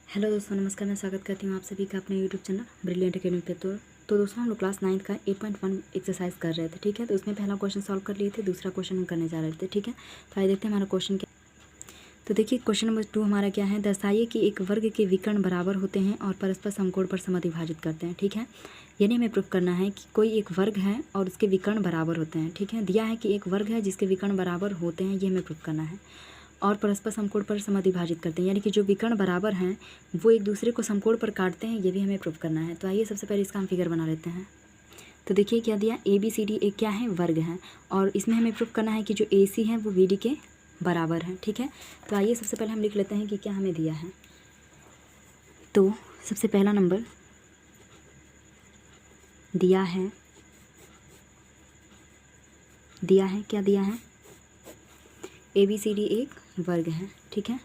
Hello दोस्तों, नमस्कार। मैं स्वागत करती हूँ आप सभी का अपने यूट्यूब चैनल ब्रिलियंट एकेडमी पे। तो दोस्तों, हम लोग क्लास 9 का 8.1 एक्सरसाइज कर रहे थे, ठीक है। तो उसमें पहला क्वेश्चन सॉल्व कर लिए थे, दूसरा क्वेश्चन हम करने जा रहे थे, ठीक है। तो आइए देखते हैं हमारा क्वेश्चन क्या। तो देखिए, क्वेश्चन नंबर 2 हमारा क्या है। दर्शाइए कि एक वर्ग के विकर्ण बराबर होते हैं और परस्पर समकोण पर समद्विभाजित करते हैं, ठीक है। यानी हमें प्रूफ करना है कि कोई एक वर्ग है और उसके विकर्ण बराबर होते हैं, ठीक है। दिया है कि एक वर्ग है जिसके विकर्ण बराबर होते हैं, ये हमें प्रूफ करना है। और परस्पर समकोण पर समद्विभाजित करते हैं, यानी कि जो विकर्ण बराबर हैं वो एक दूसरे को समकोण पर काटते हैं, ये भी हमें प्रूफ करना है। तो आइए सबसे पहले इसका हम फिगर बना लेते हैं। तो देखिए क्या दिया, ए बी सी डी एक क्या है, वर्ग है। और इसमें हमें प्रूफ करना है कि जो ए सी है वो बी डी के बराबर है, ठीक है। तो आइए सबसे पहले हम लिख लेते हैं कि क्या हमें दिया है। तो सबसे पहला नंबर दिया है क्या दिया है, ए बी सी डी एक वर्ग है, ठीक है।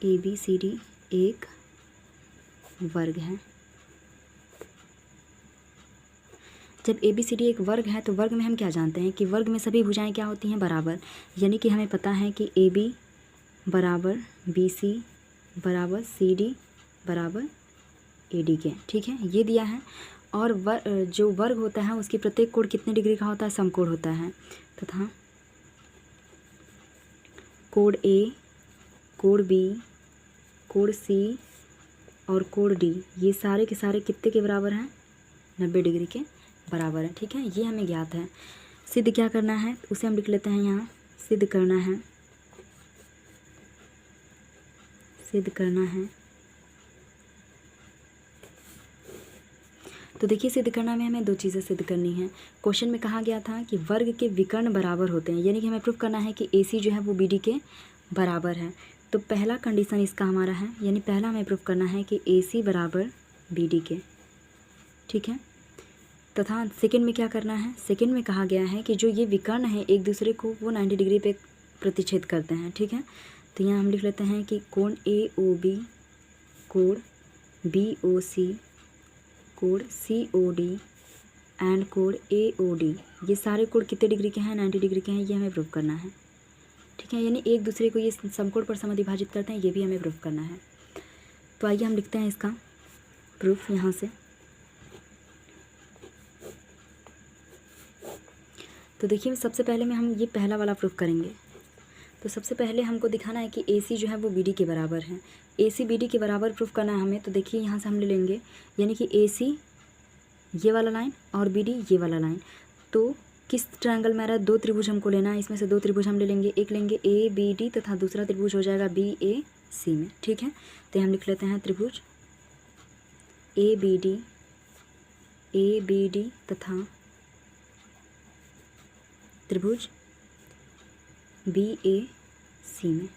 ए बी सी डी एक वर्ग है। जब ए बी सी डी एक वर्ग है तो वर्ग में हम क्या जानते हैं कि वर्ग में सभी भुजाएं क्या होती हैं, बराबर। यानी कि हमें पता है कि ए बी बराबर बी सी बराबर सी डी बराबर ए डी के, ठीक है। ये दिया है। और जो वर्ग होता है उसकी प्रत्येक कोण कितने डिग्री का होता है, समकोण होता है। तथा कोण ए, कोण बी, कोण सी और कोण डी, ये सारे के सारे कितने के बराबर हैं, 90 डिग्री के बराबर है, ठीक है। ये हमें ज्ञात है। सिद्ध क्या करना है उसे हम लिख लेते हैं यहाँ। सिद्ध करना है तो देखिए, सिद्ध करना में हमें दो चीज़ें सिद्ध करनी है। क्वेश्चन में कहा गया था कि वर्ग के विकर्ण बराबर होते हैं, यानी कि हमें प्रूफ करना है कि ए सी जो है वो बी डी के बराबर है। तो पहला कंडीशन इसका हमारा है, यानी पहला हमें प्रूफ करना है कि ए सी बराबर बी डी के, ठीक है। तथा सेकंड में क्या करना है, सेकंड में कहा गया है कि जो ये विकर्ण है एक दूसरे को वो 90 डिग्री पे प्रतिच्छेद करते हैं, ठीक है। तो यहाँ हम लिख लेते हैं कि कोण ए ओ बी, कोण बी ओ सी, कोण सी ओ डी एंड कोण ए ओ डी, ये सारे कोण कितने डिग्री के हैं, 90 डिग्री के हैं। ये हमें प्रूफ करना है, ठीक है। यानी एक दूसरे को ये समकोण पर समद्विभाजित करते हैं, ये भी हमें प्रूफ करना है। तो आइए हम लिखते हैं इसका प्रूफ यहाँ से। तो देखिए, सबसे पहले में हम ये पहला वाला प्रूफ करेंगे। तो सबसे पहले हमको दिखाना है कि ए सी जो है वो बी डी के बराबर है। ए सी बी डी के बराबर प्रूफ करना है हमें। तो देखिए यहाँ से हम ले लेंगे, यानी कि ए सी ये वाला लाइन और बी डी ये वाला लाइन। तो किस ट्रायंगल में आ रहा है, दो त्रिभुज हमको लेना है। इसमें से दो त्रिभुज हम ले लेंगे, एक लेंगे ए बी डी तथा दूसरा त्रिभुज हो जाएगा बी ए सी में, ठीक है। तो हम लिख लेते हैं त्रिभुज ए बी डी तथा त्रिभुज बी ए सी में।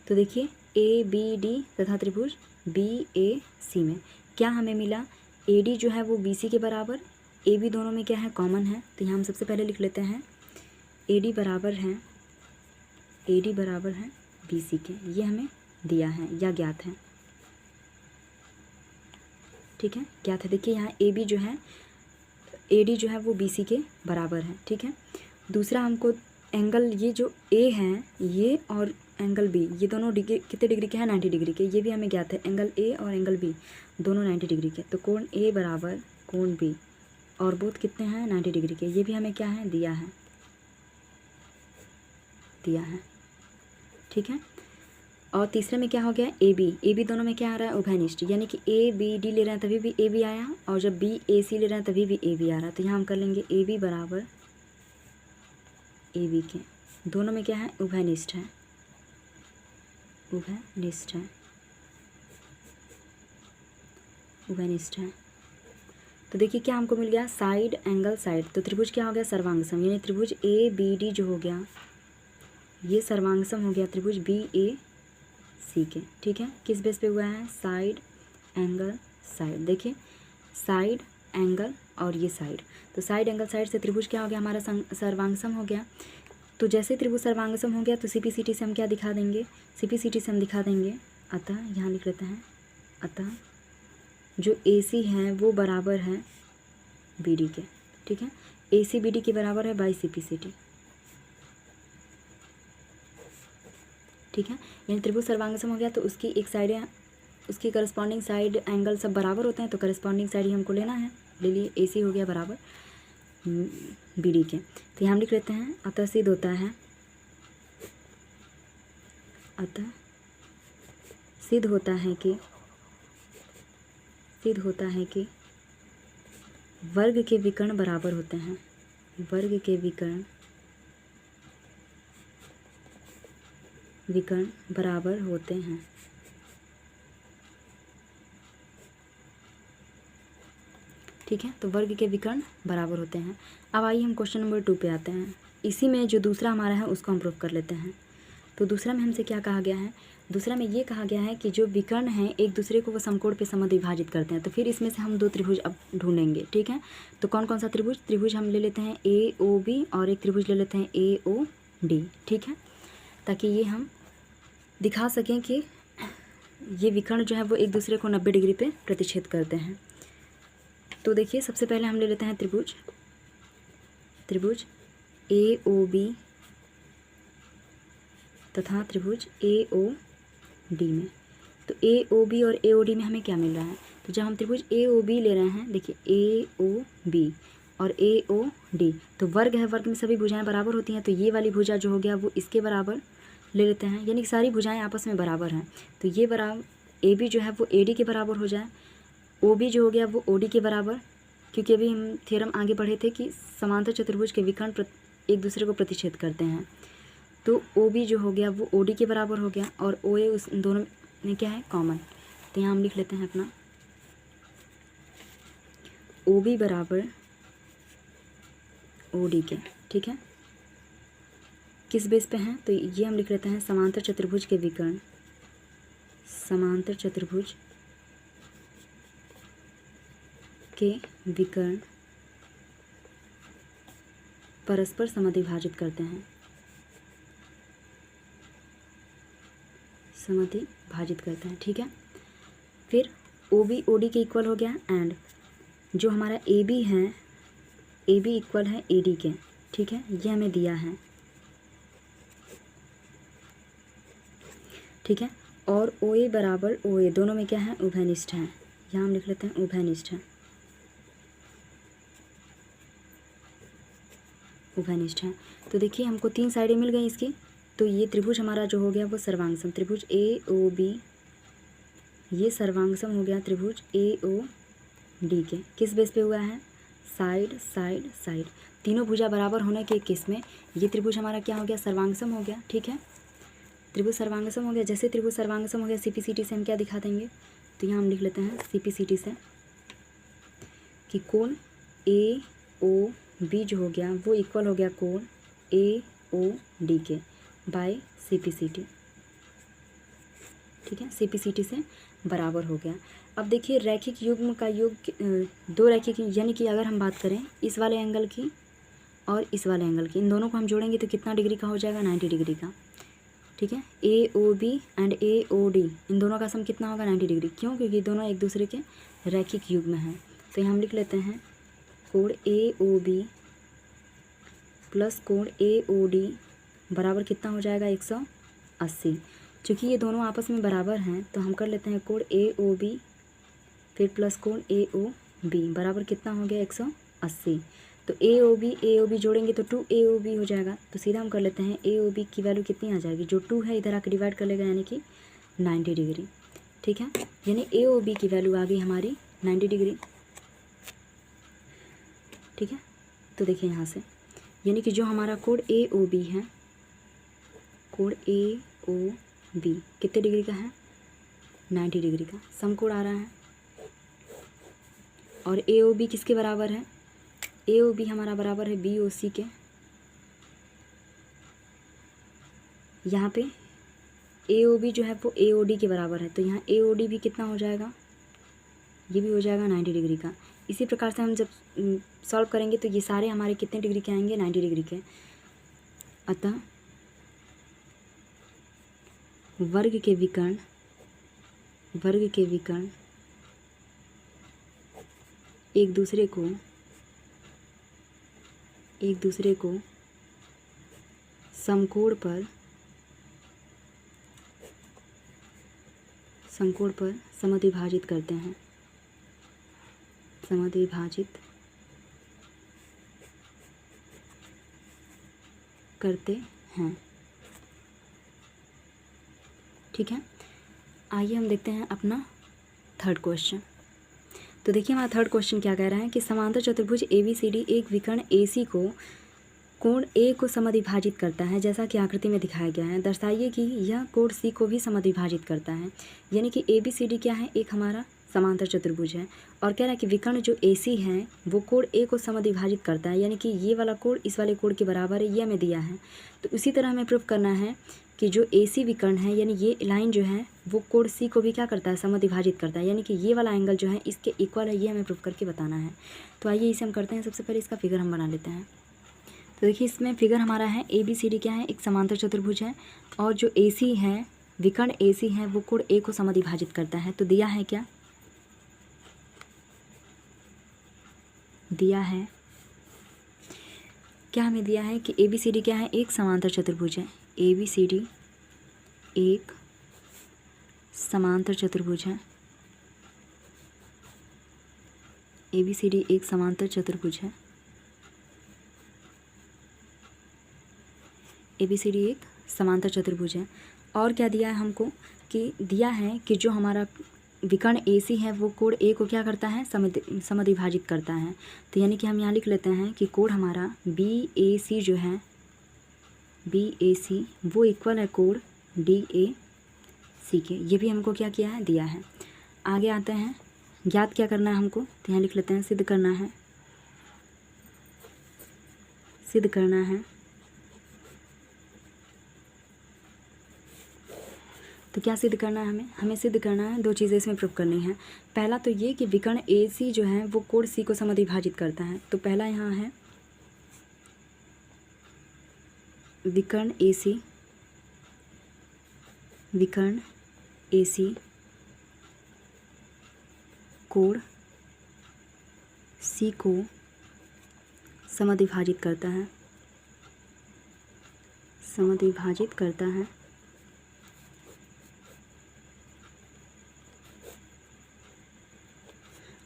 तो देखिए, ए बी डी तथा त्रिभुज बी ए सी में क्या हमें मिला, ए डी जो है वो बी सी के बराबर, ए बी दोनों में क्या है, कॉमन है। तो यहाँ हम सबसे पहले लिख लेते हैं ए डी बराबर है बी सी के। ये हमें दिया है या ज्ञात है, ठीक है, ज्ञात है। देखिए यहाँ ए बी जो है, ए डी जो है वो बी सी के बराबर है, ठीक है। दूसरा हमको एंगल, ये जो ए है ये और एंगल बी, ये दोनों डिग्री कितने डिग्री के हैं, 90 डिग्री के। ये भी हमें ज्ञात है, एंगल ए और एंगल बी दोनों 90 डिग्री के। तो कोण ए बराबर कोण बी और बोथ कितने हैं, 90 डिग्री के। ये भी हमें क्या है, दिया है, ठीक है। और तीसरे में क्या हो गया, ए बी दोनों में क्या आ रहा है, उभयनिष्ठ, यानी कि ए बी डी ले रहे हैं तभी भी ए बी आया, और जब बी ए सी ले रहे हैं तभी भी ए बी आ रहा है। तो यहाँ हम कर लेंगे ए बी बराबर ए बी के, दोनों में क्या है, उभयनिष्ठ है। तो देखिए क्या हमको मिल गया, साइड एंगल साइड। तो त्रिभुज क्या हो गया, सर्वांगसम, यानी त्रिभुज ए बी डी जो हो गया ये सर्वांगसम हो गया त्रिभुज बी ए सी के, ठीक है। किस बेस पे हुआ है, साइड एंगल साइड। देखिए साइड एंगल और ये साइड, तो साइड एंगल साइड से त्रिभुज क्या हो गया, हमारा सर्वांगसम हो गया। तो जैसे त्रिभुज सर्वांगसम हो गया तो सी पी सी टी से हम क्या दिखा देंगे, सी पी सी टी से हम दिखा देंगे, अतः यहाँ लिख लेते हैं, अतः जो ए सी है वो बराबर है बी डी के, ठीक है। ए सी बी डी के बराबर है by C P C T, ठीक है। यानी त्रिभुज सर्वांगसम हो गया तो उसकी एक साइड है, उसकी करस्पॉन्डिंग साइड एंगल सब बराबर होते हैं, तो करस्पॉन्डिंग साइड ही हमको लेना है, ले लिए। AC हो गया बराबर BD के। तो यहाँ हम लिख लेते हैं अतः सिद्ध होता है, अतः सिद्ध होता है कि वर्ग के विकर्ण बराबर होते हैं, वर्ग के विकर्ण बराबर होते हैं। ठीक है, तो वर्ग के विकर्ण बराबर होते हैं। अब आइए हम क्वेश्चन नंबर 2 पे आते हैं। इसी में जो दूसरा हमारा है उसको हम प्रूव कर लेते हैं। तो दूसरा में हमसे क्या कहा गया है, दूसरा में ये कहा गया है कि जो विकर्ण हैं एक दूसरे को वो समकोण पे समद्विभाजित करते हैं। तो फिर इसमें से हम 2 त्रिभुज अब ढूंढेंगे। ठीक है, तो कौन कौन सा त्रिभुज हम ले लेते हैं AOB और एक त्रिभुज ले लेते हैं AOD। ठीक है, ताकि ये हम दिखा सकें कि ये विकर्ण जो है वो एक दूसरे को 90 डिग्री पे प्रतिच्छेद करते हैं। तो देखिए सबसे पहले हम ले लेते हैं त्रिभुज AOB तथा त्रिभुज AOD में। तो AOB और AOD में हमें क्या मिल रहा है, तो जब हम त्रिभुज AOB ले रहे हैं, देखिए AOB और AOD तो वर्ग है, वर्ग में सभी भुजाएं बराबर होती हैं। तो ये वाली भुजा जो हो गया वो इसके बराबर ले लेते हैं, यानी कि सारी भुजाएं आपस में बराबर हैं। तो ये बराबर AB जो है वो AD के बराबर हो जाए, OB जो हो गया वो OD के बराबर, क्योंकि अभी हम थ्योरम आगे पढ़े थे कि समांतर चतुर्भुज के विकर्ण एक दूसरे को प्रतिच्छेद करते हैं। तो OB जो हो गया वो OD के बराबर हो गया और OA उस दोनों में क्या है, कॉमन। तो यहाँ हम लिख लेते हैं अपना OB बराबर OD के। ठीक है, किस बेस पे हैं, तो ये हम लिख लेते हैं समांतर चतुर्भुज के विकर्ण, समांतर चतुर्भुज के विकर्ण परस्पर समद्विभाजित करते हैं, समद्विभाजित करते हैं। ठीक है, फिर OB OD के इक्वल हो गया एंड जो हमारा AB है, AB इक्वल है AD के। ठीक है, ये हमें दिया है। ठीक है, और OA बराबर OA दोनों में क्या है, उभयनिष्ठ है। यहाँ हम लिख लेते हैं उभयनिष्ठ है, उभयनिष्ठ है। तो देखिए हमको 3 साइडें मिल गई इसकी। तो ये त्रिभुज हमारा जो हो गया वो सर्वांगसम, त्रिभुज AOB ये सर्वांगसम हो गया त्रिभुज AOD के। किस बेस पे हुआ है, साइड साइड साइड, तीनों भुजा बराबर होने के केस में ये त्रिभुज हमारा क्या हो गया, सर्वांगसम हो गया। ठीक है, त्रिभुज सर्वांगसम हो गया। जैसे त्रिभुज सर्वांगसम हो गया, CPCT से हम क्या दिखा देंगे, तो यहाँ हम लिख लेते हैं CPCT से कि कोण AOB जो हो गया वो इक्वल हो गया कोण AOD के बाय CPCT। ठीक है, CPCT से बराबर हो गया। अब देखिए रैखिक युग्म का योग 2 रैखिक, यानी कि अगर हम बात करें इस वाले एंगल की और इस वाले एंगल की, इन दोनों को हम जोड़ेंगे तो कितना डिग्री का हो जाएगा, 90 डिग्री का। ठीक है, AOB एंड AOD इन दोनों का सम कितना होगा, 90 डिग्री। क्यों, क्योंकि दोनों एक दूसरे के रैखिक युग्म हैं। तो यहाँ हम लिख लेते हैं कोण AOB प्लस कोण AOD बराबर कितना हो जाएगा, 180। चूँकि ये दोनों आपस में बराबर हैं तो हम कर लेते हैं कोण AOB फिर प्लस कोण AOB बराबर कितना हो गया, 180। तो AOB जोड़ेंगे तो 2AOB हो जाएगा। तो सीधा हम कर लेते हैं AOB की वैल्यू कितनी आ जाएगी, जो 2 है इधर आकर डिवाइड कर लेगा, यानी कि 90 डिग्री। ठीक है, यानी AOB की वैल्यू आ गई हमारी 90 डिग्री। ठीक है, तो देखिए यहाँ से, यानी कि जो हमारा कोण AOB है, कोण AOB कितने डिग्री का है, 90 डिग्री का समकोण आ रहा है। और AOB किसके बराबर है, AOB हमारा बराबर है BOC के। यहाँ पे AOB जो है वो AOD के बराबर है, तो यहाँ AOD भी कितना हो जाएगा, ये भी हो जाएगा 90 डिग्री का। इसी प्रकार से हम जब सॉल्व करेंगे तो ये सारे हमारे कितने डिग्री के आएंगे, 90 डिग्री के। अतः वर्ग के विकर्ण एक दूसरे को समकोण पर समकोण पर समद्विभाजित करते हैं, समद्विभाजित करते हैं। ठीक है, आइए हम देखते हैं अपना थर्ड क्वेश्चन। तो देखिए हमारा थर्ड क्वेश्चन क्या कह रहा है कि समांतर चतुर्भुज ABCD एक विकर्ण AC को कोण A को समद्विभाजित करता है, जैसा कि आकृति में दिखाया गया है। दर्शाइए कि यह कोण C को भी समद्विभाजित करता है। यानी कि ABCD क्या है, एक हमारा समांतर चतुर्भुज है, और कह रहा है कि विकर्ण जो AC है वो कोण A को समद्विभाजित करता है, यानी कि ये वाला कोण इस वाले कोण के बराबर है, ये हमें दिया है। तो उसी तरह हमें प्रूफ करना है कि जो AC विकर्ण है, यानी ये लाइन जो है वो कोण C को भी क्या करता है, समद्विभाजित करता है, यानी कि ये वाला एंगल जो है इसके इक्वल है, ये हमें प्रूफ करके बताना है। तो आइए इसे हम करते हैं। सबसे पहले इसका फिगर हम बना लेते हैं। तो देखिए इसमें फिगर हमारा है ABCD क्या है, एक समांतर चतुर्भुज है, और जो AC है, विकर्ण AC है, वो कोण A को समद्विभाजित करता है। तो दिया है क्या, दिया है क्या, हमें दिया है कि ABCD क्या है, एक समांतर चतुर्भुज है। ABCD एक समांतर चतुर्भुज है। ABCD एक समांतर चतुर्भुज है। ABCD एक समांतर चतुर्भुज है। और क्या दिया है हमको, कि दिया है कि जो हमारा विकर्ण AC है वो कोण A को क्या करता है, समद्विभाजित करता है। तो यानी कि हम यहाँ लिख लेते हैं कि कोण हमारा BAC जो है, BAC वो इक्वल है कोण DAC के। ये भी हमको क्या किया है, दिया है। आगे आते हैं, ज्ञात क्या करना है हमको, तो यहाँ लिख लेते हैं सिद्ध करना है, सिद्ध करना है। तो क्या सिद्ध करना है हमें सिद्ध करना है, दो चीज़ें इसमें प्रूफ करनी है। पहला तो ये कि विकर्ण AC जो है वो कोण C को समद्विभाजित करता है। तो पहला यहाँ है विकर्ण AC, विकर्ण AC कोण C को समद्विभाजित करता है, समद्विभाजित करता है।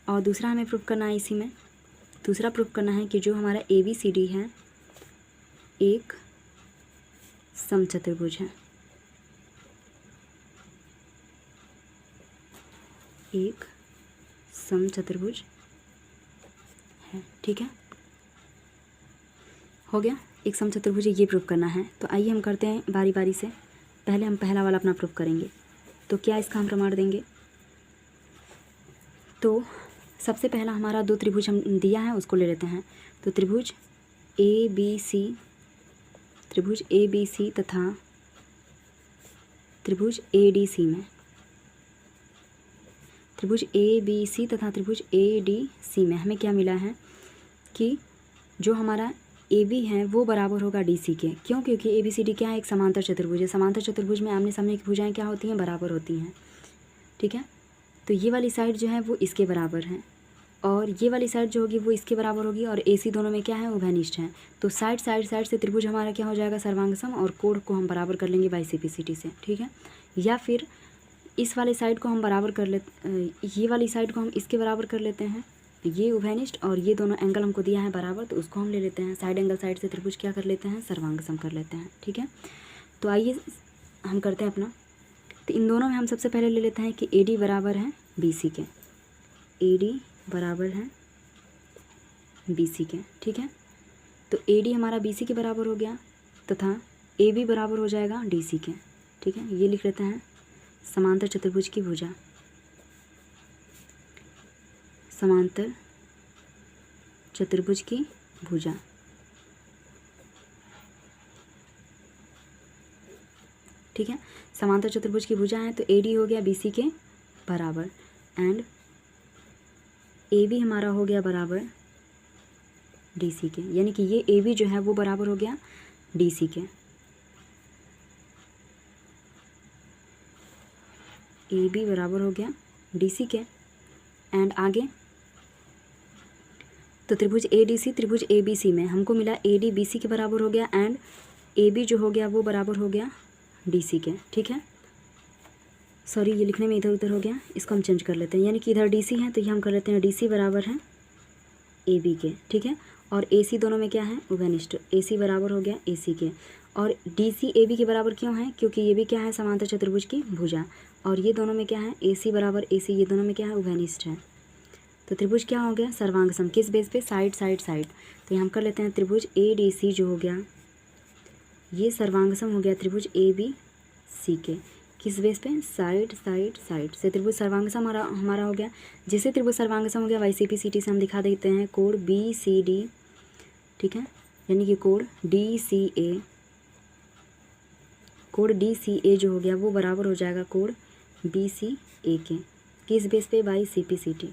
और दूसरा हमें प्रूफ करना है, इसी में दूसरा प्रूफ करना है कि जो हमारा ABCD है एक समचतुर्भुज है, एक समचतुर्भुज है। ठीक है, हो गया, एक समचतुर्भुज ये प्रूफ करना है। तो आइए हम करते हैं बारी बारी से। पहले हम पहला वाला अपना प्रूफ करेंगे। तो क्या इसका हम प्रमाण देंगे, तो सबसे पहला हमारा दो त्रिभुज हम दिया है उसको ले लेते हैं। तो त्रिभुज ABC तथा त्रिभुज ADC में, त्रिभुज ABC तथा त्रिभुज ADC में हमें क्या मिला है कि जो हमारा AB है वो बराबर होगा DC के। क्यों, क्योंकि ABCD क्या है, एक समांतर चतुर्भुज है। समांतर चतुर्भुज में आमने सामने की भुजाएं क्या होती हैं, बराबर होती हैं। ठीक है, तो ये वाली साइड जो है वो इसके बराबर है, और ये वाली साइड जो होगी वो इसके बराबर होगी, और AC दोनों में क्या है, उभयनिष्ठ है। तो साइड से त्रिभुज हमारा क्या हो जाएगा, सर्वांगसम, और कोण को हम बराबर कर लेंगे BCD से। ठीक है, या फिर इस वाली साइड को हम बराबर कर ये वाली साइड को हम इसके बराबर कर लेते हैं, ये उभयनिष्ठ, और ये दोनों एंगल हमको दिया है बराबर, तो उसको हम ले लेते हैं साइड एंगल साइड से त्रिभुज क्या कर लेते हैं, सर्वांगसम कर लेते हैं। ठीक है, तो आइए हम करते हैं अपना। तो इन दोनों में हम सबसे पहले ले लेते हैं कि AD बराबर है BC के, AD बराबर है BC के। ठीक है, तो AD हमारा BC के बराबर हो गया, तथा AB बराबर हो जाएगा DC के। ठीक है, ये लिख लेते हैं समांतर चतुर्भुज की भुजा, समांतर चतुर्भुज की भुजा। ठीक है, समांतर चतुर्भुज की भुजा है, तो AD हो गया BC के बराबर, एंड AB हमारा हो गया बराबर DC के, यानी कि ये AB जो है वो बराबर हो गया DC के। AB बराबर हो गया DC के, एंड आगे तो त्रिभुज ADC त्रिभुज ABC में हमको मिला AD BC के बराबर हो गया, एंड AB जो हो गया वो बराबर हो गया DC के। ठीक है, सॉरी ये लिखने में इधर उधर हो गया, इसको हम चेंज कर लेते हैं। यानी कि इधर DC है तो ये हम कर लेते हैं DC बराबर है AB के, ठीक है। और AC दोनों में क्या है, उभयनिष्ठ। AC बराबर हो गया AC के। और DC AB के बराबर क्यों है, क्योंकि ये भी क्या है, समांतर चतुर्भुज की भुजा। और ये दोनों में क्या है, AC बराबर AC, ये दोनों में क्या है, उभयनिष्ठ है। तो त्रिभुज क्या हो गया, सर्वांगसम। किस बेस पे, साइड साइड साइड। तो हम कर लेते हैं त्रिभुज ADC जो हो गया, ये सर्वांगसम हो गया त्रिभुज ABC के। किस बेस पे, साइड साइड साइड से त्रिभुज सर्वांगसम हमारा हो गया। जैसे त्रिभुज सर्वांगसम हो गया, YCP-CT से हम दिखा देते हैं कोण BCD, ठीक है। यानी कि कोण DCA जो हो गया वो बराबर हो जाएगा कोण BCA के। किस बेस पे, YCP-CT।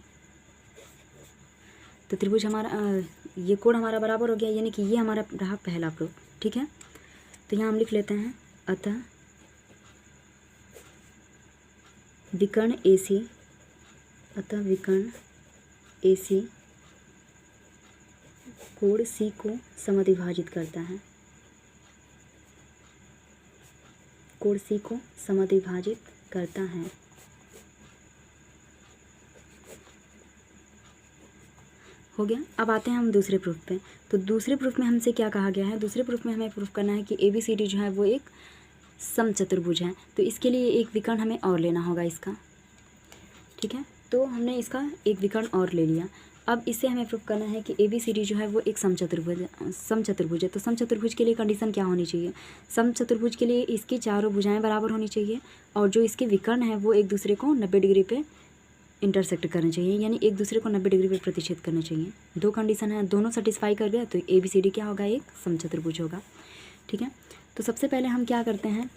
तो त्रिभुज हमारा ये कोण हमारा बराबर हो गया, यानी कि ये हमारा रहा पहला प्रूफ, ठीक है। तो यहाँ हम लिख लेते हैं, अतः विकर्ण AC कोण C को समद्विभाजित करता है, कोण C को समद्विभाजित करता है। हो गया। अब आते हैं हम दूसरे प्रूफ पे। तो दूसरे प्रूफ में हमसे क्या कहा गया है, दूसरे प्रूफ में हमें प्रूफ करना है कि ABCD जो है वो एक समचतुर्भुज है। तो इसके लिए एक विकर्ण हमें और लेना होगा इसका, ठीक है। तो हमने इसका एक विकर्ण और ले लिया। अब इससे हमें प्रूफ करना है कि ABCD जो है वो एक समचतुर्भुज है। तो समचतुर्भुज के लिए कंडीशन क्या होनी चाहिए, समचतुर्भुज के लिए इसकी चारों भुजाएं बराबर होनी चाहिए और जो इसके विकर्ण है वो एक दूसरे को 90 डिग्री पे इंटरसेक्ट करने चाहिए, यानी एक दूसरे को 90 डिग्री पे प्रतिच्छेद करने चाहिए। दो कंडीशन है, दोनों सेटिस्फाई कर गया तो ABCD क्या होगा, एक समचतुर्भुज होगा, ठीक है। तो सबसे पहले हम क्या करते हैं,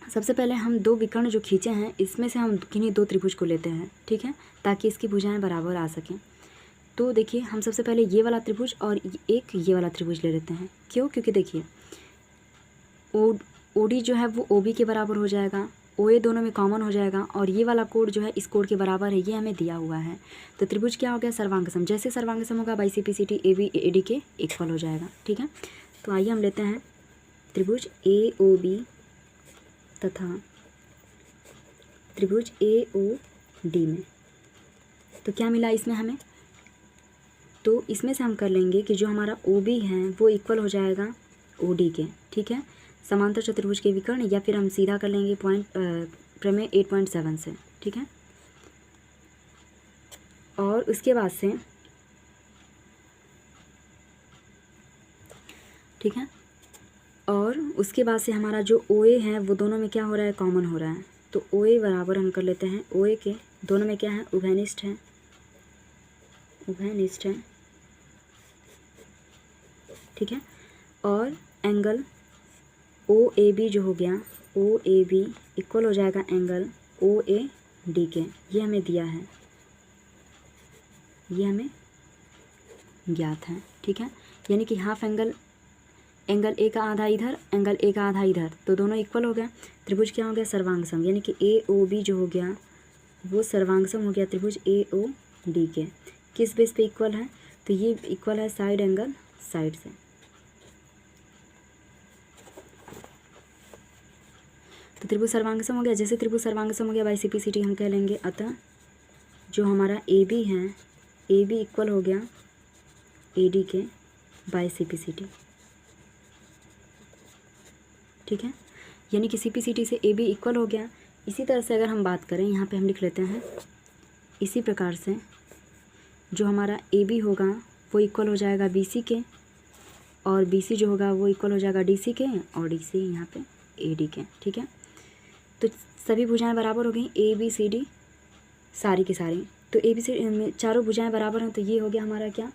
सबसे पहले हम दो विकर्ण जो खींचे हैं इसमें से हम किन्हीं दो त्रिभुज को लेते हैं, ठीक है, ताकि इसकी भुजाएं बराबर आ सकें। तो देखिए हम सबसे पहले ये वाला त्रिभुज और एक ये वाला त्रिभुज ले लेते हैं। क्यों, क्योंकि देखिए OD जो है वो OB के बराबर हो जाएगा, OA दोनों में कॉमन हो जाएगा और ये वाला कोण जो है इस कोण के बराबर है, ये हमें दिया हुआ है। तो त्रिभुज क्या हो गया, सर्वांगसम। जैसे सर्वांगसम होगा YCP-CT AB AD के इक्वल हो जाएगा, ठीक है। तो आइए हम लेते हैं त्रिभुज AOB तथा त्रिभुज AOD में। तो क्या मिला इसमें हमें, तो इसमें से हम कर लेंगे कि जो हमारा OB है वो इक्वल हो जाएगा OD के, ठीक है, समांतर चतुर्भुज के विकर्ण, या फिर हम सीधा कर लेंगे प्रमेय 8.7 से, ठीक है। और उसके बाद से, ठीक है, और उसके बाद से हमारा जो OA है वो दोनों में क्या हो रहा है, कॉमन हो रहा है। तो OA बराबर हम कर लेते हैं OA के, दोनों में क्या है, उभयनिष्ठ है, ठीक है। और एंगल OAB जो हो गया, OAB इक्वल हो जाएगा एंगल OAD के। ये हमें दिया है, ये हमें ज्ञात है, ठीक है। यानी कि हाफ एंगल A का आधा इधर, एंगल A का आधा इधर, तो दोनों इक्वल हो गया। त्रिभुज क्या हो गया, सर्वांगसम, यानी कि AOB जो हो गया वो सर्वांगसम हो गया त्रिभुज AOD के। किस बेस पे इक्वल है, तो ये इक्वल है साइड एंगल साइड से। तो त्रिभुज सर्वांगसम हो गया। जैसे त्रिभुज सर्वांगसम हो गया YCP-CT, हम कह लेंगे अतः जो हमारा AB है, AB इक्वल हो गया AD के YCP-CT, ठीक है। यानी कि CP-CT से AB इक्वल हो गया। इसी तरह से अगर हम बात करें, यहाँ पे हम लिख लेते हैं, इसी प्रकार से जो हमारा AB होगा वो इक्वल हो जाएगा BC के, और BC जो होगा वो इक्वल हो जाएगा DC के, और DC यहाँ पे AD के, ठीक है। तो सभी भुजाएं बराबर हो गई, ABCD सारी की सारी। तो ABCD चारों भुजाएं बराबर हैं, तो ये हो गया हमारा क्या,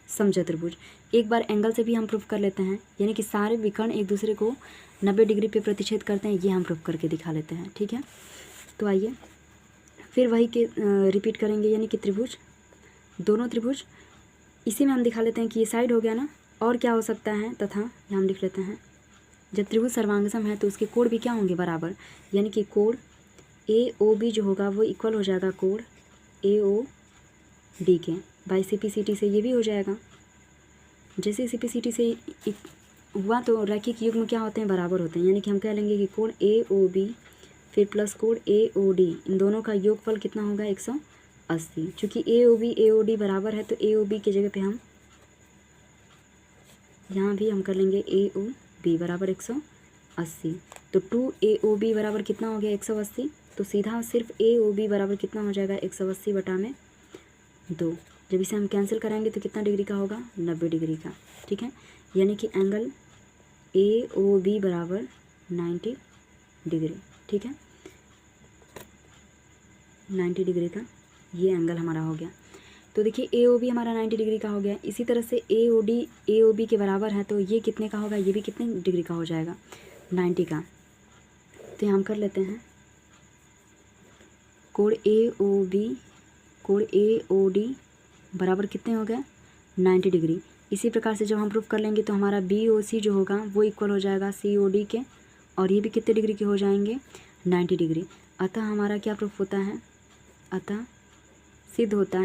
समचतुर्भुज। एक बार एंगल से भी हम प्रूफ कर लेते हैं, यानी कि सारे विकर्ण एक दूसरे को 90 डिग्री पे प्रतिच्छेद करते हैं, ये हम प्रूफ करके दिखा लेते हैं, ठीक है। तो आइए फिर वही के रिपीट करेंगे, यानी कि त्रिभुज, दोनों त्रिभुज, इसी में हम दिखा लेते हैं कि ये साइड हो गया ना, और क्या हो सकता है, तथा यहाँ हम लिख लेते हैं जब त्रिभुज सर्वांगसम है तो उसके कोण भी क्या होंगे, बराबर, यानी कि कोण AOB जो होगा वो इक्वल हो जाएगा कोण AOD के। YCP-CT से ये भी हो जाएगा। जैसे CP-CT से हुआ तो रैखिक युग्म क्या होते हैं, बराबर होते हैं, यानी कि हम कह लेंगे कि कोण AOB फिर प्लस कोण AOD, इन दोनों का योगफल कितना होगा 180। चूँकि AOB बराबर है तो AOB की जगह पे हम यहाँ भी हम कर लेंगे AOB बराबर 180। तो 2AOB बराबर कितना हो गया 180। तो सीधा सिर्फ AOB बराबर कितना हो जाएगा 180 बटा में 2। जब इसे हम कैंसिल कराएंगे तो कितना डिग्री का होगा 90 डिग्री का। ठीक है, यानी कि एंगल AOB बराबर 90 डिग्री। ठीक है, 90 डिग्री का ये एंगल हमारा हो गया। तो देखिए AOB हमारा 90 डिग्री का हो गया। इसी तरह से AOD AOB के बराबर है तो ये कितने का होगा, ये भी कितने डिग्री का हो जाएगा 90 का। तो यहाँ हम कर लेते हैं कोण AOD बराबर कितने हो गए 90 डिग्री। इसी प्रकार से जब हम प्रूफ कर लेंगे तो हमारा BOC जो होगा वो इक्वल हो जाएगा COD के, और ये भी कितने डिग्री के हो जाएंगे 90 डिग्री। अतः हमारा क्या प्रूफ होता है, अतः सिद्ध होता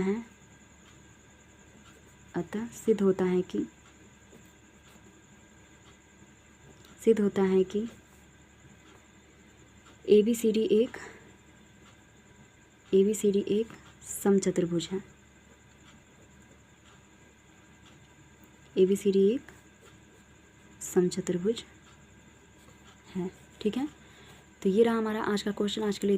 है कि ABCD एक समचतुर्भुज है। ABCD एक समचतुर्भुज है। ठीक है, तो ये रहा हमारा आज का क्वेश्चन। आज के लिए